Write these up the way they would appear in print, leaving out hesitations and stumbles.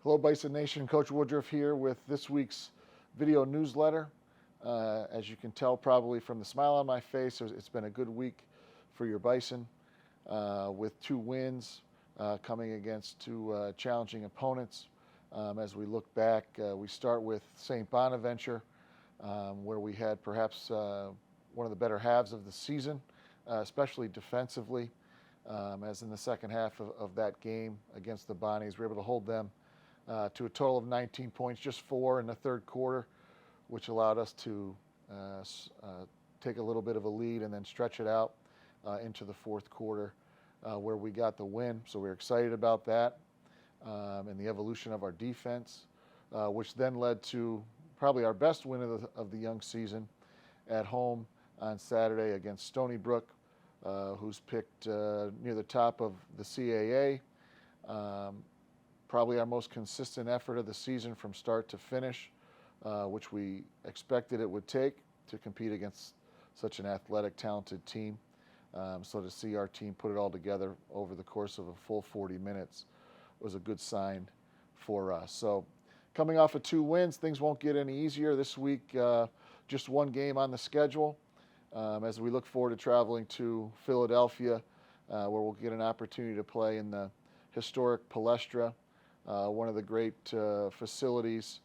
Hello, Bison Nation. Coach Woodruff here with this week's video newsletter. As you can tell probably from the smile on my face, it's been a good week for your Bison with 2 wins coming against 2 challenging opponents. As we look back, we start with St. Bonaventure, where we had perhaps one of the better halves of the season, especially defensively. As in the second half of that game against the Bonnies, we were able to hold them to a total of 19 points, just 4 in the third quarter, which allowed us to take a little bit of a lead and then stretch it out into the fourth quarter where we got the win. So we're excited about that and the evolution of our defense, which then led to probably our best win of the young season at home on Saturday against Stony Brook, who's picked near the top of the CAA. Probably our most consistent effort of the season from start to finish, which we expected it would take to compete against such an athletic, talented team. So to see our team put it all together over the course of a full 40 minutes was a good sign for us. So coming off of 2 wins, things won't get any easier this week. Just 1 game on the schedule as we look forward to traveling to Philadelphia, where we'll get an opportunity to play in the historic Palestra, one of the great facilities,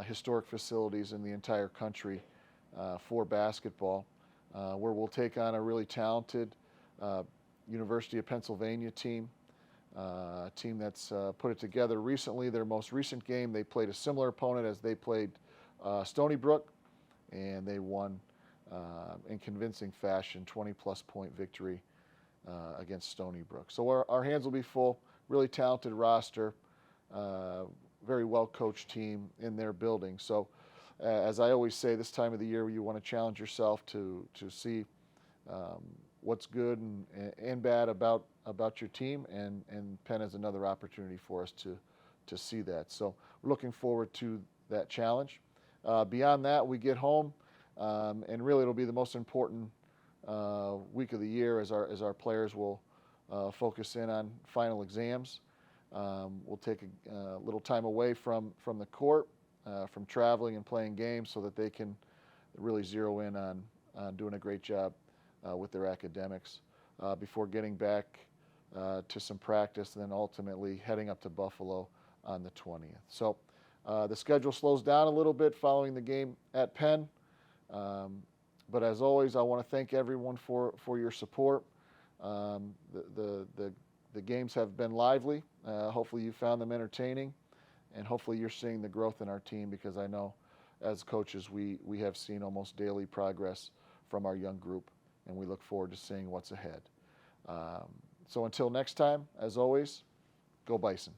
historic facilities in the entire country for basketball, where we'll take on a really talented University of Pennsylvania team, a team that's put it together recently. Their most recent game, they played a similar opponent as they played Stony Brook, and they won in convincing fashion, 20-plus point victory against Stony Brook. So our hands will be full, really talented roster, very well-coached team in their building. So as I always say, this time of the year, you want to challenge yourself to see what's good and bad about your team, and Penn is another opportunity for us to see that. So we're looking forward to that challenge. Beyond that, we get home, and really it'll be the most important week of the year as our players will focus in on final exams. We'll take a little time away from the court, from traveling and playing games, so that they can really zero in on doing a great job with their academics before getting back to some practice, and then ultimately heading up to Buffalo on the 20th. So the schedule slows down a little bit following the game at Penn. But as always, I want to thank everyone for your support. The games have been lively. Hopefully you found them entertaining, and hopefully you're seeing the growth in our team, because I know as coaches we have seen almost daily progress from our young group, and we look forward to seeing what's ahead. So until next time, as always, go Bison.